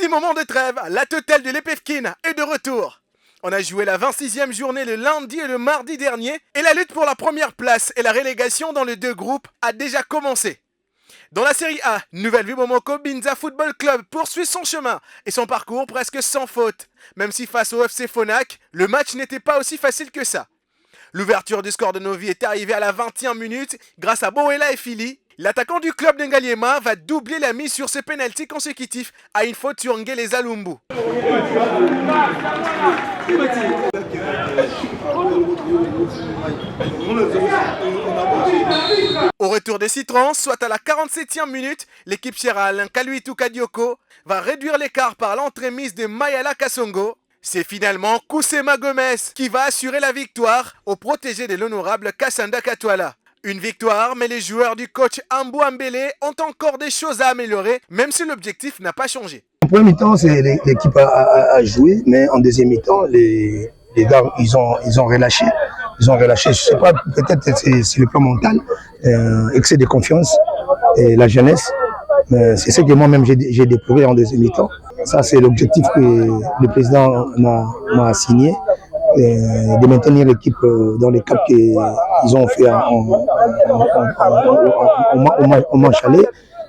Petit moment de trêve, la totale de l'Epefkin est de retour. On a joué la 26e journée le lundi et le mardi dernier et la lutte pour la première place et la relégation dans les deux groupes a déjà commencé. Dans la série A, Nouvelle Vie Momoko Binza Football Club poursuit son chemin et son parcours presque sans faute. Même si face au FC Phonak, le match n'était pas aussi facile que ça. L'ouverture du score de Novi est arrivée à la 20e minute grâce à Boela et Fili. L'attaquant du club d'Engaliema va doubler la mise sur ses pénaltys consécutifs à une faute sur Ngele Zalumbu. Au retour des Citrons, soit à la 47e minute, l'équipe Chiral Kaluitu Kadioko va réduire l'écart par l'entremise de Mayala Kasongo. C'est finalement Kusema Gomez qui va assurer la victoire au protégé de l'honorable Kassanda Katwala. Une victoire, mais les joueurs du coach Ambu Ambele ont encore des choses à améliorer, même si l'objectif n'a pas changé. En premier mi-temps, l'équipe a joué, mais en deuxième mi-temps, les gars, ils ont relâché. Ils ont relâché, je ne sais pas, peut-être c'est le plan mental, excès de confiance et la jeunesse. C'est ce que moi-même j'ai découvert en deuxième mi-temps. Ça, c'est l'objectif que le président m'a assigné. De maintenir l'équipe dans les caps qu'ils ont fait au manche aller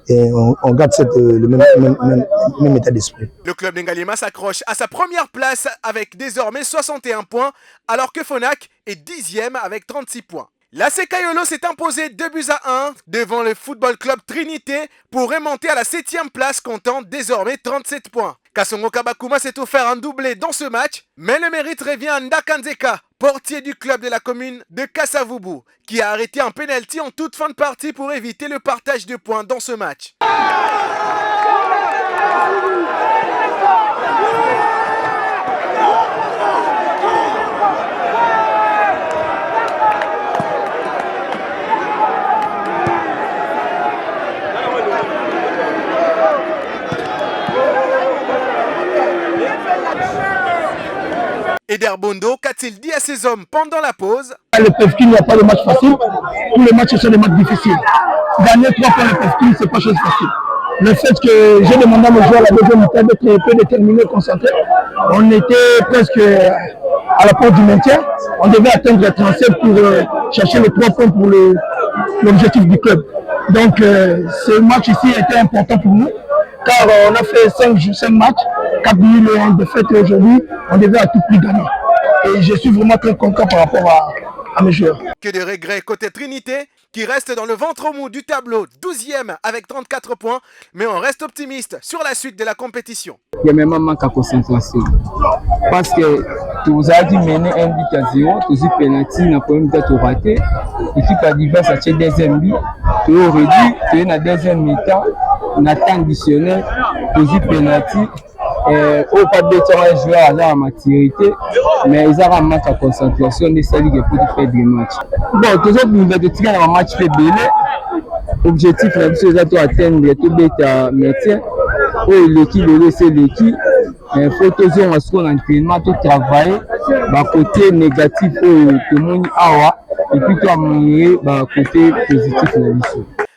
et on garde le même état d'esprit. Le club d'Engaliema s'accroche à sa première place avec désormais 61 points alors que Phonak est 10e avec 36 points. La Sekayolo s'est imposé 2-1 devant le Football Club Trinité pour remonter à la 7e place comptant désormais 37 points. Kasongo Kabakuma s'est offert un doublé dans ce match, mais le mérite revient à Ndakanzeka, portier du club de la commune de Kasavubu, qui a arrêté un penalty en toute fin de partie pour éviter le partage de points dans ce match. Eder Bondo qu'a-t-il dit à ses hommes pendant la pause? Le Pefkin n'y a pas de match facile. Tous les matchs sont des matchs difficiles. Gagner 3 points le Pefkin, c'est pas chose facile. Le fait que j'ai demandé à mes joueurs à la deuxième mi-temps d'être un peu déterminés, concentrés. On était presque à la porte du maintien. On devait atteindre les 37 pour chercher les 3 points pour l'objectif du club. Donc ce match ici était important pour nous. Car on a fait 5 matchs, 4 nuls et 1 défaite et aujourd'hui, on devait à tout prix gagner. Et je suis vraiment très content par rapport à mes joueurs. Que de regrets côté Trinité, qui reste dans le ventre mou du tableau, 12e avec 34 points, mais on reste optimiste sur la suite de la compétition. Il y a même un manque de concentration. Parce que tu as dit mener 1 but à 0, tu as penalty, na premier mi-temps raté. L'équipe adverse a tiré deuxième but, tu as réduit, tu es dans la deuxième mi-temps, on a temps additionnel, tu as penalty. Au pas de temps joueur à la maturité, mais ils ont un match à concentration de celle qui peut faire des matchs. Bon, toujours nous devons tirer un match fait belé. Objectif, c'est d'atteindre tout le métier. L'équipe, c'est l'équipe. Il faut toujours en entraînement, tout travailler. Côté négatif, tout le monde a et puis tout amener côté positif.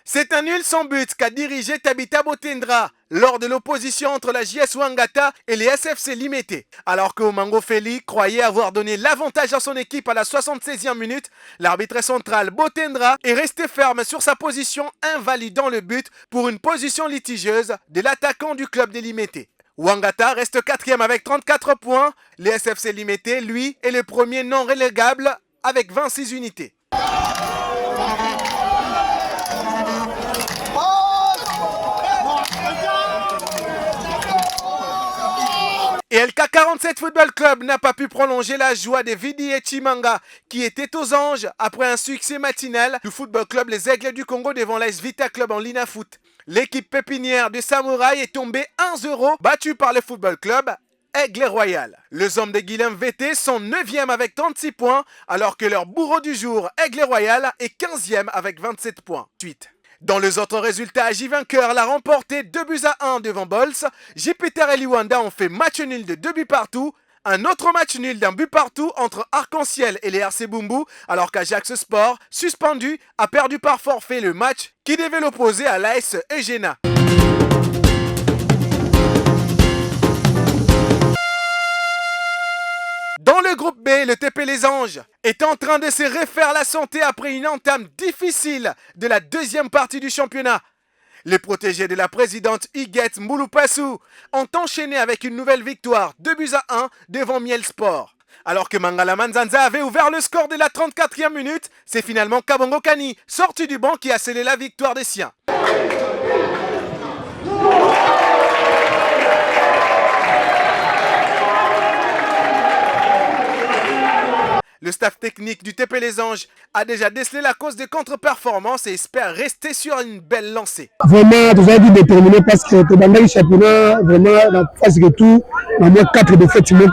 C'est un nul sans but qu'a dirigé Tabita Botendra lors de l'opposition entre la JS Wangata et les SFC Limité. Alors que Omango Feli croyait avoir donné l'avantage à son équipe à la 76e minute, l'arbitre central Botendra est resté ferme sur sa position, invalidant le but pour une position litigieuse de l'attaquant du club des Limité. Wangata reste 4e avec 34 points. Les SFC Limité, lui, est le premier non relégable avec 26 unités. Et LK47 Football Club n'a pas pu prolonger la joie de Vidi et Chimanga qui étaient aux anges après un succès matinal du Football Club Les Aigles du Congo devant l'AS Vita Club en Lina Foot. L'équipe pépinière de Samouraï est tombée 1-0, battue par le Football Club Aigle Royal. Les hommes de Guilhem VT sont 9e avec 36 points alors que leur bourreau du jour Aigle Royal est 15e avec 27 points. Suite. Dans les autres résultats, J Vainqueur l'a remporté 2-1 devant Bols. Jupiter et Liwanda ont fait match nul de 2 buts partout. Un autre match nul d'un but partout entre Arc-en-Ciel et les RC Bumbu, alors qu'Ajax Sport, suspendu, a perdu par forfait le match qui devait l'opposer à l'AS Egena. groupe B, le TP Les Anges est en train de se refaire la santé après une entame difficile de la deuxième partie du championnat. Les protégés de la présidente Huguette Mouloupassou ont enchaîné avec une nouvelle victoire, 2-1 devant Miel Sport. Alors que Mangala Manzanza avait ouvert le score dès la 34e minute, c'est finalement Kabongo Kani, sorti du banc, qui a scellé la victoire des siens. Le staff technique du TP Les Anges a déjà décelé la cause des contre-performances et espère rester sur une belle lancée. Vraiment, vous avez dit déterminé parce que dans le championnat, vraiment, dans la phase de tout, dans moins 4 défaites, vu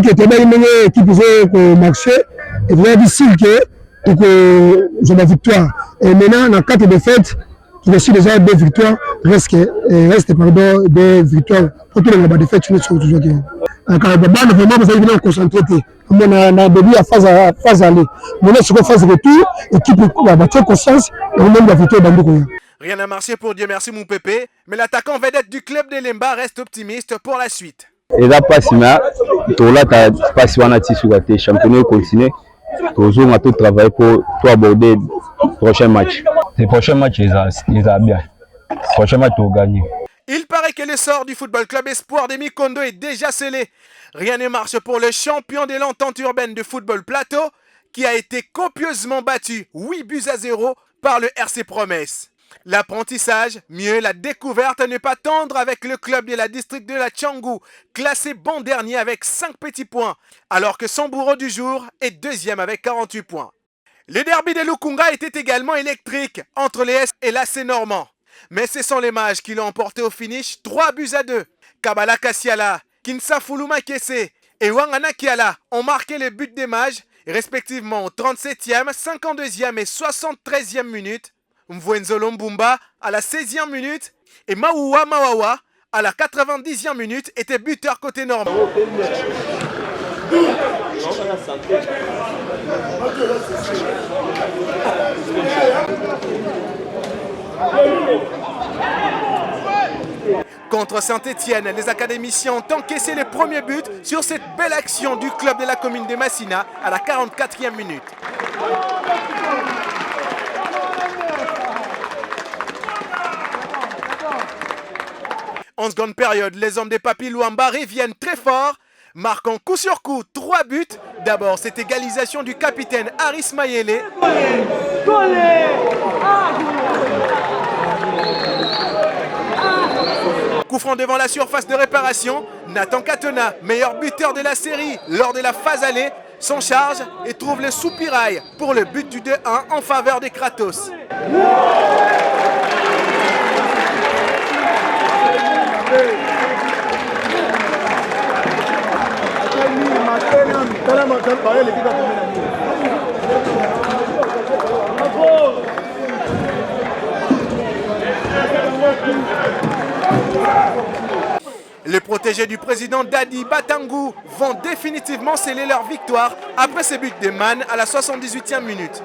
que tu as une équipe qui a marché, et vous avez dit que j'ai la victoire. Et maintenant, dans 4 défaites, il y a aussi déjà 2 victoires, reste des victoires. Pour tous les défaites, tu ne sais toujours pas. Vraiment, vous avez concentré. On a début à phase aller. Maintenant, sur la phase retour, l'équipe va battre conscience et on a la victoire dans le. Rien n'a marché pour Dieu merci mon pépé, mais l'attaquant vedette du club de Lemba reste optimiste pour la suite. Et là, pas si mal, tout là, tu pas si on a sur le championnat continue. Toujours, on a tout travaillé pour aborder le prochain match. Les prochains matchs, ils ont bien. Les prochains matchs, ils gagner. Il paraît que le sort du football club Espoir de Mikondo est déjà scellé. Rien ne marche pour le champion de l'entente urbaine de football Plateau, qui a été copieusement battu 8-0 par le RC Promesse. L'apprentissage, mieux la découverte à ne pas tendre avec le club de la district de la Tchangou, classé bon dernier avec 5 petits points, alors que son bourreau du jour est deuxième avec 48 points. Le derby de Lukunga était également électrique entre les S et l'AC Normand. Mais ce sont les mages qui l'ont emporté au finish 3-2. Kabala Kassiala, Kinsa Fuluma Kese et Wangana Kiala ont marqué les buts des mages, respectivement au 37e, 52e et 73e minute. Mvwenzolo Mbumba à la 16e minute et Maouwa Mawawa à la 90e minute était buteur côté normand. Contre Saint-Etienne, les académiciens ont encaissé les premiers buts sur cette belle action du club de la commune de Massina à la 44e minute. En seconde période, les hommes des Papi Luamba reviennent très fort, marquant coup sur coup 3 buts. D'abord, cette égalisation du capitaine Aris Mayele. Coup franc devant la surface de réparation. Nathan Katona, meilleur buteur de la série lors de la phase aller, s'en charge et trouve le soupirail pour le but du 2-1 en faveur des Kratos. Les protégés du président Dadi Batangou vont définitivement sceller leur victoire après ce but de Man à la 78e minute.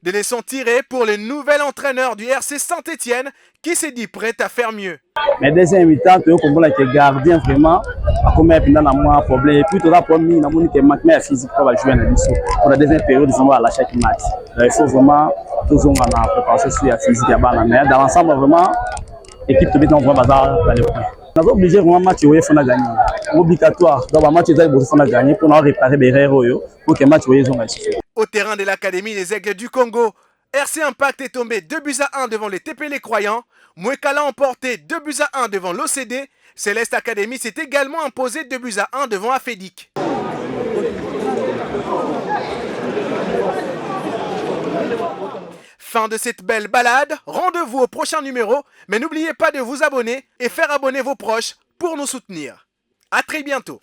Des leçons tirées pour le nouvel entraîneur du RC Saint-Etienne qui s'est dit prêt à faire mieux. Mais deuxième mi-temps, tu comprends que gardien vraiment comme un problème. Et puis tu as promis que maintenant physique va jouer à l'émission. Pour la deuxième période, ils vont à chaque match. Il faut vraiment toujours en préparation sur la physique à bas. Mais dans l'ensemble, vraiment, l'équipe te met dans le bazar dans le point. On a obligé vraiment match où il faut gagner. Obligatoire. Donc, match il faut gagner pour réparer les erreurs pour que match où ils ont gagné. Au terrain de l'Académie des Aigles du Congo, RC Impact est tombé 2-1 devant les TP Les Croyants. Mouekala a emporté 2-1 devant l'OCD. Céleste Academy s'est également imposé 2-1 devant Afédic. Fin de cette belle balade, rendez-vous au prochain numéro, mais n'oubliez pas de vous abonner et faire abonner vos proches pour nous soutenir. À très bientôt.